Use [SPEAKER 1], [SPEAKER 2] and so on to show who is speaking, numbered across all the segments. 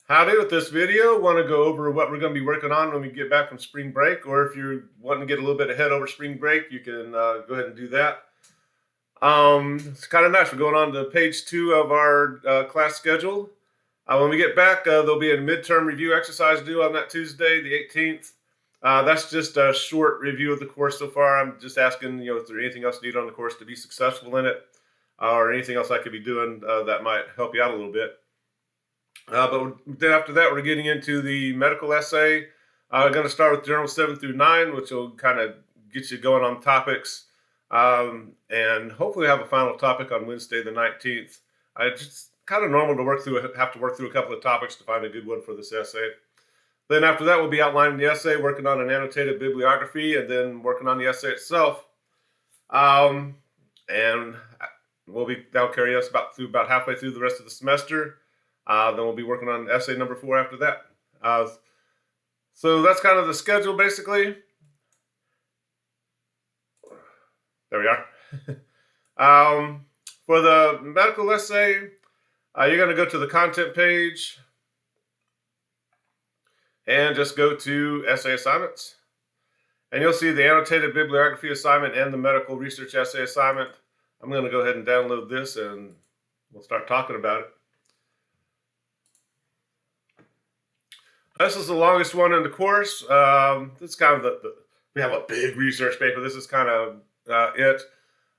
[SPEAKER 1] Howdy. With this video, want to go over what we're going to be working on when we get back from spring break, or if you're wanting to get a little bit ahead over spring break, you can go ahead and do that. It's kind of nice. We're going on to page 2 of our class schedule. When we get back, there'll be a midterm review exercise due on that Tuesday, the 18th. That's just a short review of the course so far. I'm just asking, is there anything else needed on the course to be successful in it, or anything else I could be doing that might help you out a little bit. But then after that, we're getting into the medical essay. I'm going to start with journals 7 through 9, which will kind of get you going on topics. And hopefully have a final topic on Wednesday the 19th. It's just kind of normal to have to work through a couple of topics to find a good one for this essay. Then after that, we'll be outlining the essay, working on an annotated bibliography, and then working on the essay itself. And that'll carry us about halfway through the rest of the semester. Then we'll be working on essay number 4 after that. So that's kind of the schedule, basically. There we are. For the medical essay, you're going to go to the content page and just go to essay assignments. And you'll see the annotated bibliography assignment and the medical research essay assignment. I'm going to go ahead and download this and we'll start talking about it. This is the longest one in the course. This is kind of we have a big research paper. This is kind of it.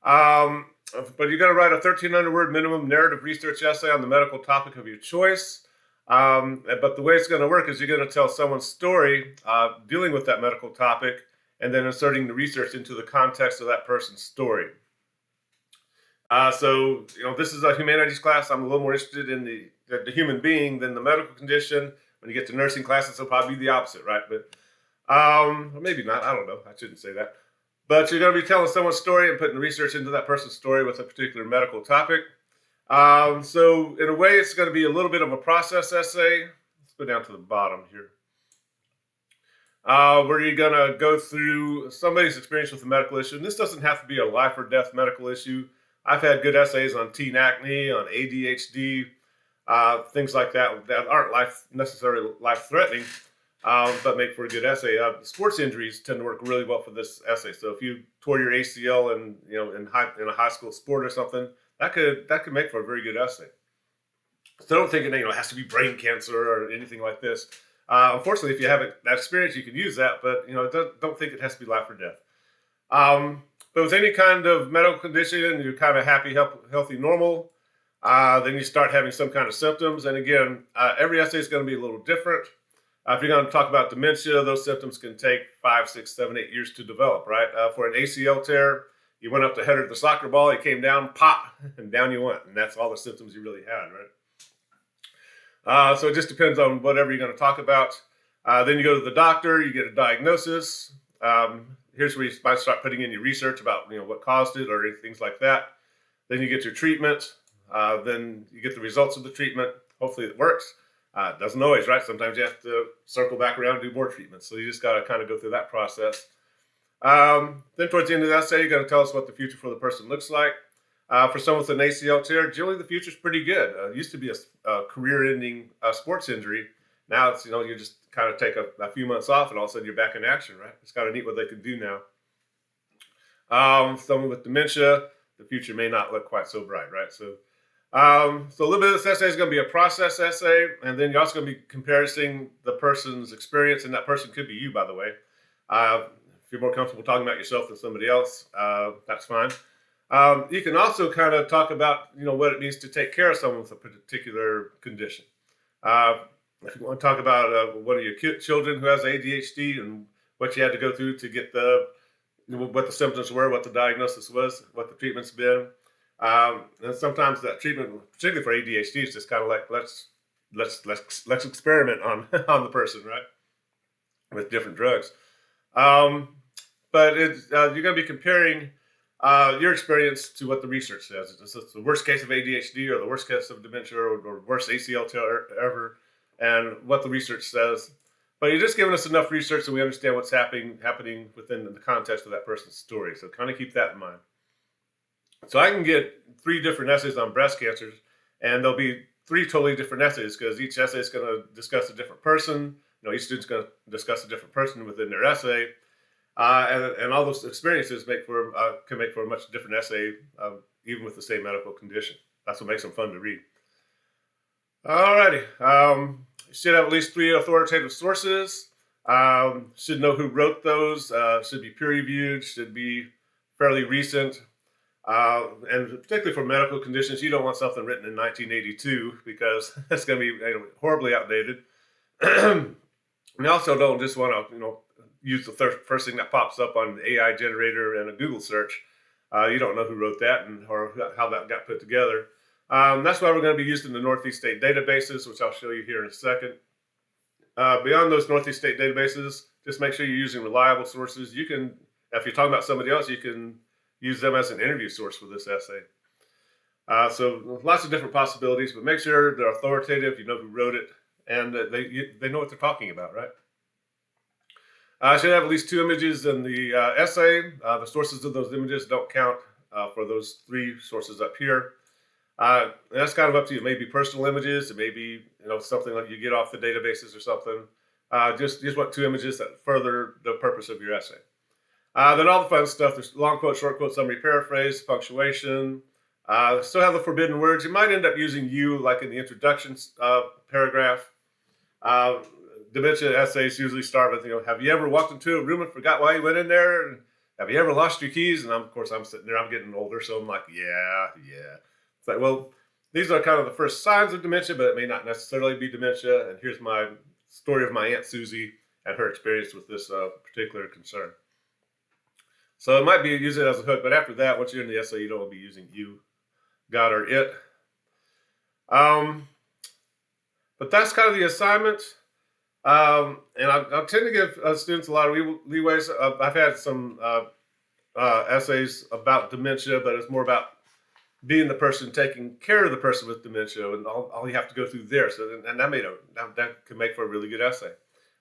[SPEAKER 1] But you're going to write a 1,300 word minimum narrative research essay on the medical topic of your choice. But the way it's going to work is you're going to tell someone's story dealing with that medical topic and then inserting the research into the context of that person's story. So this is a humanities class. I'm a little more interested in the human being than the medical condition. When you get to nursing classes, it'll probably be the opposite, right? But or maybe not. I don't know. I shouldn't say that. But you're going to be telling someone's story and putting research into that person's story with a particular medical topic. So in a way, it's going to be a little bit of a process essay. Let's go down to the bottom here. Where you're going to go through somebody's experience with a medical issue. And this doesn't have to be a life or death medical issue. I've had good essays on teen acne, on ADHD, things like that aren't necessarily life-threatening, but make for a good essay. Sports injuries tend to work really well for this essay. So if you tore your ACL in a high school sport or something, that could make for a very good essay. So don't think it has to be brain cancer or anything like this. Unfortunately, if you have that experience, you can use that, but don't think it has to be life or death. But with any kind of medical condition, and you're kind of happy, healthy, normal. Then you start having some kind of symptoms. And again, every essay is going to be a little different. If you're going to talk about dementia, those symptoms can take 5, 6, 7, 8 years to develop, right? For an ACL tear, you went up to header the soccer ball, you came down, pop, and down you went. And that's all the symptoms you really had, right? So it just depends on whatever you're going to talk about. Then you go to the doctor, you get a diagnosis. Here's where you might start putting in your research about what caused it or things like that. Then you get your treatment. Then you get the results of the treatment. Hopefully it works. It doesn't always, right? Sometimes you have to circle back around and do more treatments. So you just got to kind of go through that process. Then towards the end of the essay, you're going to tell us what the future for the person looks like. For someone with an ACL tear, generally the future's pretty good. It used to be a career-ending sports injury. Now it's, you just kind of take a few months off and all of a sudden you're back in action, right? It's kind of neat what they can do now. Someone with dementia, the future may not look quite so bright, right? So a little bit of this essay is going to be a process essay, and then you're also going to be comparing the person's experience, and that person could be you, by the way. If you're more comfortable talking about yourself than somebody else, that's fine. You can also kind of talk about, what it means to take care of someone with a particular condition. If you want to talk about one of your children who has ADHD and what you had to go through to get what the symptoms were, what the diagnosis was, what the treatment's been. And sometimes that treatment, particularly for ADHD, is just kind of like let's experiment on on the person, right? With different drugs. But you're going to be comparing your experience to what the research says. It's the worst case of ADHD or the worst case of dementia or worst ACL tear ever, and what the research says. But you're just giving us enough research so we understand what's happening within the context of that person's story. So kind of keep that in mind. So I can get 3 different essays on breast cancers, and they'll be three totally different essays, because each essay is going to discuss a different person. Each student's going to discuss a different person within their essay, and all those experiences can make for a much different essay, even with the same medical condition. That's what makes them fun to read. Alrighty, you should have at least 3 authoritative sources. Should know who wrote those. Should be peer-reviewed. Should be fairly recent. And particularly for medical conditions, you don't want something written in 1982 because it's going to be horribly outdated. And you also don't just want to, use the first thing that pops up on the AI generator and a Google search. You don't know who wrote that or how that got put together. That's why we're going to be using the Northeast State databases, which I'll show you here in a second. Beyond those Northeast State databases, just make sure you're using reliable sources. You can, if you're talking about somebody else, you can use them as an interview source for this essay. So lots of different possibilities, but make sure they're authoritative, you know who wrote it, and they know what they're talking about, right? Should have at least 2 images in the essay. The sources of those images don't count for those 3 sources up here. And that's kind of up to you. It may be personal images. It may be something that you get off the databases or something. Just want 2 images that further the purpose of your essay. Then all the fun stuff. There's long quote, short quote, summary, paraphrase, punctuation. Still have the forbidden words. You might end up using "you" like in the introduction paragraph. Dementia essays usually start with, have you ever walked into a room and forgot why you went in there? And have you ever lost your keys? And of course, I'm sitting there, I'm getting older, so I'm like, yeah. It's like, well, these are kind of the first signs of dementia, but it may not necessarily be dementia. And here's my story of my Aunt Susie and her experience with this particular concern. So it might be use it as a hook, but after that, once you're in the essay, you don't want to be using "you," "got," or "it." But that's kind of the assignment. And I tend to give students a lot of leeways. I've had some essays about dementia, but it's more about being the person taking care of the person with dementia, and all you have to go through there. So, and that can make for a really good essay.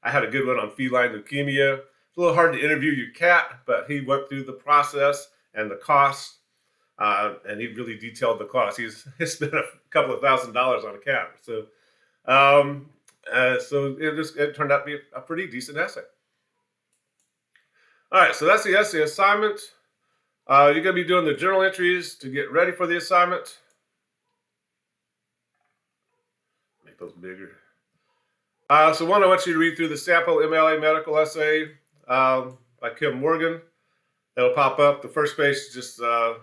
[SPEAKER 1] I had a good one on feline leukemia. It's a little hard to interview your cat, but he went through the process and the cost, and he really detailed the cost. He spent a couple of $1,000s on a cat. So, so it turned out to be a pretty decent essay. All right, so that's the essay assignment. You're going to be doing the journal entries to get ready for the assignment. Make those bigger. So one, I want you to read through the sample MLA medical essay by Kim Morgan. It'll pop up. The first page is just a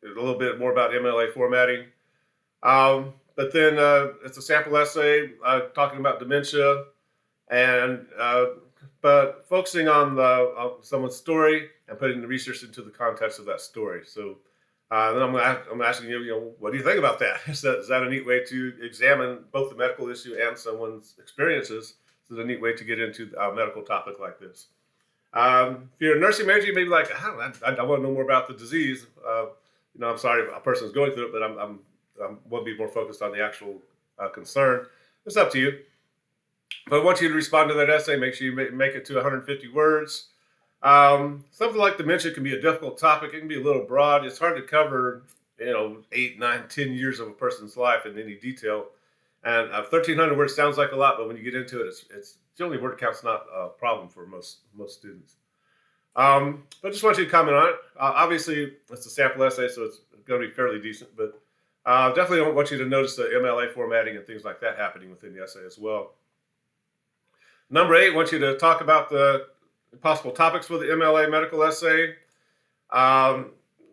[SPEAKER 1] little bit more about MLA formatting. But then it's a sample essay talking about dementia, and but focusing on someone's story and putting the research into the context of that story. So then I'm asking you, what do you think about that? Is that a neat way to examine both the medical issue and someone's experiences? It's a neat way to get into a medical topic like this. If you're a nursing major, you may be like, I want to know more about the disease. I'm sorry if a person's going through it, but I want to be more focused on the actual concern. It's up to you. But I want you to respond to that essay. Make sure you make it to 150 words. Something like dementia can be a difficult topic. It can be a little broad. It's hard to cover, 8, 9, 10 years of a person's life in any detail. And 1,300 words sounds like a lot, but when you get into it, it's generally word count's not a problem for most students. But just want you to comment on it. Obviously, it's a sample essay, so it's going to be fairly decent. But definitely want you to notice the MLA formatting and things like that happening within the essay as well. Number 8, I want you to talk about the possible topics for the MLA medical essay.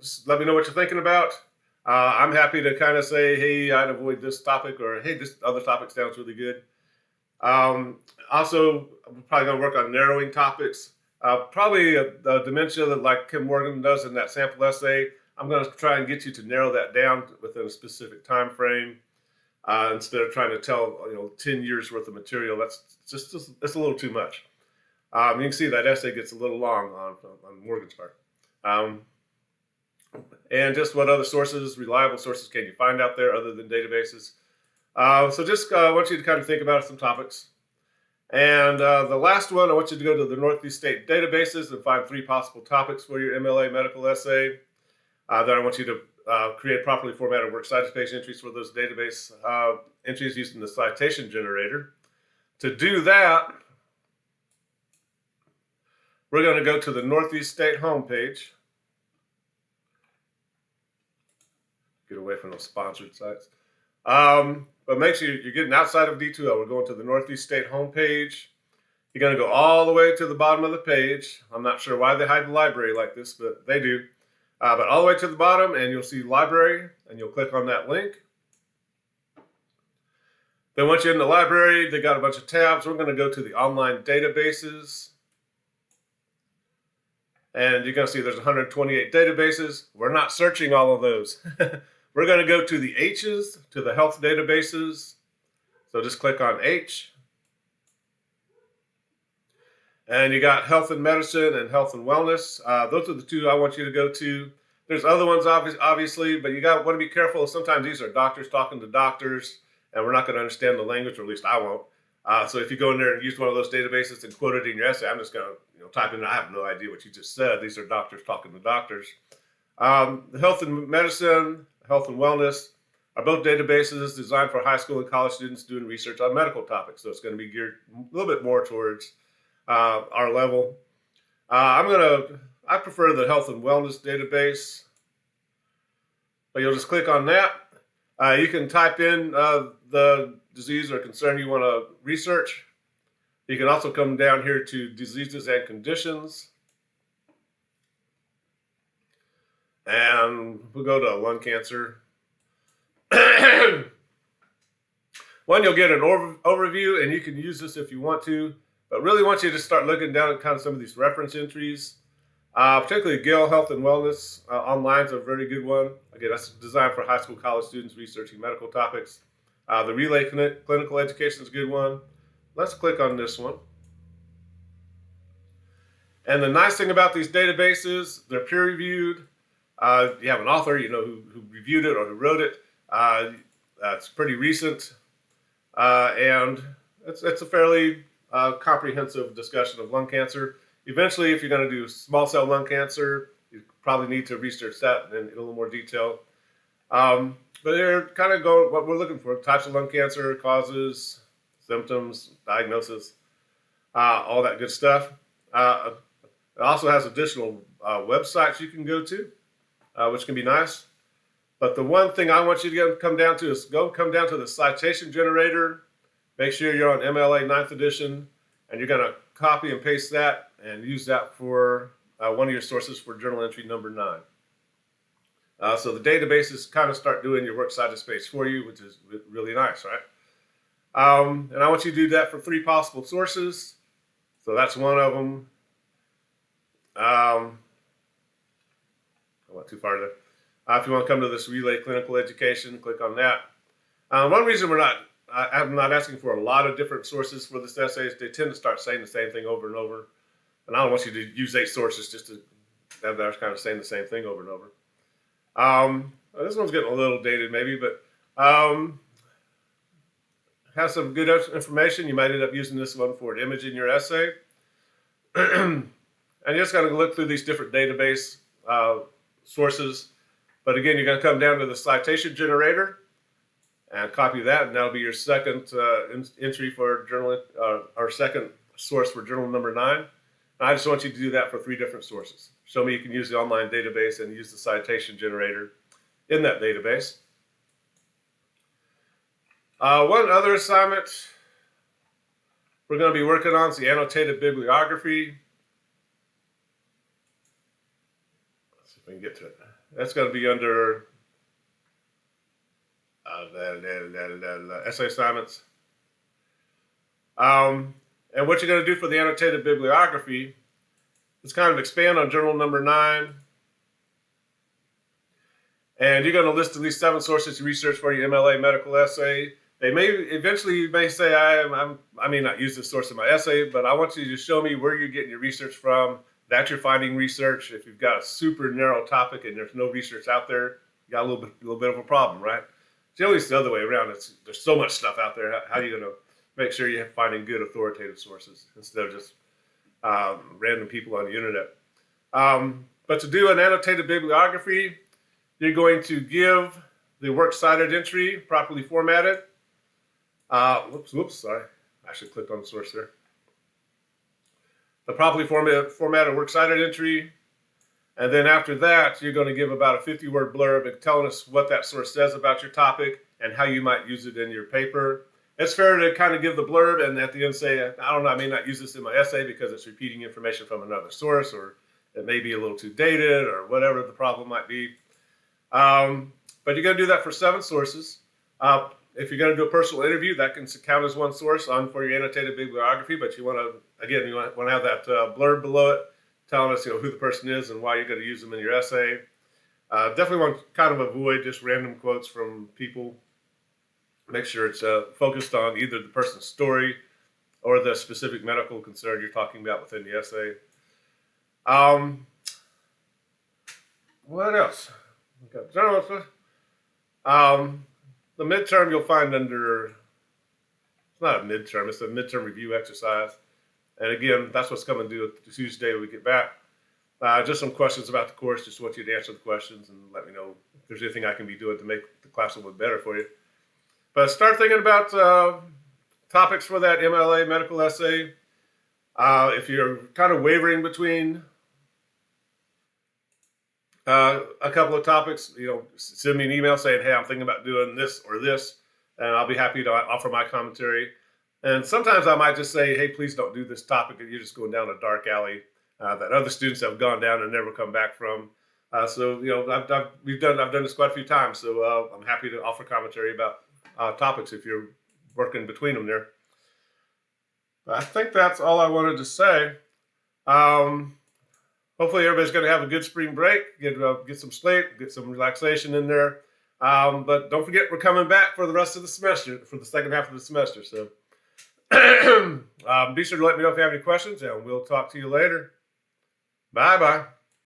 [SPEAKER 1] Just let me know what you're thinking about. I'm happy to kind of say, hey, I'd avoid this topic, or hey, this other topic sounds really good. Also, I'm probably going to work on narrowing topics. Probably the dementia that like Kim Morgan does in that sample essay. I'm going to try and get you to narrow that down within a specific time frame. Instead of trying to tell 10 years worth of material. That's a little too much. You can see that essay gets a little long on Morgan's part. And just what other sources, reliable sources, can you find out there other than databases? So just I want you to kind of think about some topics. And the last one, I want you to go to the Northeast State databases and find 3 possible topics for your MLA medical essay. Then I want you to create properly formatted works cited page entries for those database entries using the citation generator. To do that, we're going to go to the Northeast State homepage. Get away from those sponsored sites. But make sure you're getting outside of D2L. We're going to the Northeast State homepage. You're going to go all the way to the bottom of the page. I'm not sure why they hide the library like this, but they do. But all the way to the bottom, and you'll see library, and you'll click on that link. Then once you're in the library, they got a bunch of tabs. We're going to go to the online databases. And you're going to see there's 128 databases. We're not searching all of those. We're going to go to the H's, to the health databases. So just click on H. And you got health and medicine and health and wellness. Those are the two I want you to go to. There's other ones, obviously, but you want to be careful. Sometimes these are doctors talking to doctors, and we're not going to understand the language, or at least I won't. So if you go in there and use one of those databases and quote it in your essay, I'm just going to type in, I have no idea what you just said. These are doctors talking to doctors. The health and medicine, health and wellness are both databases designed for high school and college students doing research on medical topics. So it's going to be geared a little bit more towards our level. I prefer the health and wellness database, but you'll just click on that. You can type in the disease or concern you want to research. You can also come down here to diseases and conditions. And we'll go to lung cancer. One, you'll get an overview, and you can use this if you want to, but really want you to start looking down at kind of some of these reference entries. Particularly Gale Health and Wellness online is a very good one. Again, that's designed for high school, college students researching medical topics. The Relay Clinical Education is a good one. Let's click on this one. And the nice thing about these databases, they're peer-reviewed. You have an author, who reviewed it or who wrote it. It's pretty recent. And it's a fairly comprehensive discussion of lung cancer. Eventually, if you're going to do small cell lung cancer, you probably need to research that in a little more detail. But they're kind of going what we're looking for: types of lung cancer, causes, symptoms, diagnosis, all that good stuff. It also has additional websites you can go to, which can be nice. But the one thing I want you to come down to is come down to the citation generator. Make sure you're on MLA 9th edition, and you're going to copy and paste that and use that for one of your sources for journal entry number 9. So the databases kind of start doing your works cited space for you, which is really nice, right? And I want you to do that for 3 possible sources. So that's one of them. I went too far there. If you want to come to this Relay Clinical Education, click on that. One reason I'm not asking for a lot of different sources for this essay is they tend to start saying the same thing over and over. And I don't want you to use 8 sources just to have that kind of saying the same thing over and over. This one's getting a little dated maybe, but has some good information. You might end up using this one for an image in your essay. And you're just going to look through these different database sources. But again, you're going to come down to the citation generator and copy that, and that'll be your second entry for journal, or second source for journal number 9. And I just want you to do that for 3 different sources. Show me you can use the online database and use the citation generator in that database. One other assignment we're going to be working on is the annotated bibliography. Let's see if we can get to it. That's going to be under essay assignments. And what you're going to do for the annotated bibliography is kind of expand on journal number 9. And you're going to list at least 7 sources to research for your MLA medical essay. Eventually you may say, I may not use this source in my essay, but I want you to show me where you're getting your research from, that you're finding research. If you've got a super narrow topic and there's no research out there, you got a little bit of a problem, right? Generally, it's the other way around. There's so much stuff out there. How are you going to make sure you're finding good authoritative sources instead of just random people on the internet? But to do an annotated bibliography, You're going to give the works cited entry properly formatted. Whoops, sorry. I should have clicked on the source there. The properly formatted works cited entry. And then after that, you're going to give about a 50-word blurb telling us what that source says about your topic and how you might use it in your paper. It's fair to kind of give the blurb and at the end say, I don't know, I may not use this in my essay because it's repeating information from another source, or it may be a little too dated, or whatever the problem might be. But you're going to do that for 7 sources. If you're going to do a personal interview, that can count as one source for your annotated bibliography, but you want to have that blurb below it telling us who the person is and why you're going to use them in your essay. Definitely want to kind of avoid just random quotes from people. Make sure it's focused on either the person's story or the specific medical concern you're talking about within the essay. What else? The midterm you'll find under, it's not a midterm, it's a midterm review exercise. And again, that's what's coming due Tuesday when we get back. Just some questions about the course, just want you to answer the questions and let me know if there's anything I can be doing to make the class a little bit better for you. But start thinking about topics for that MLA medical essay. If you're kind of wavering between a couple of topics, send me an email saying, hey, I'm thinking about doing this or this, and I'll be happy to offer my commentary. And sometimes I might just say, hey, please don't do this topic, and you're just going down a dark alley that other students have gone down and never come back from. I've done this quite a few times, so I'm happy to offer commentary about topics if you're working between them there. I think that's all I wanted to say. Hopefully everybody's going to have a good spring break, get some sleep, get some relaxation in there. But don't forget, we're coming back for the rest of the semester, for the second half of the semester. So be sure to let me know if you have any questions, and we'll talk to you later. Bye-bye.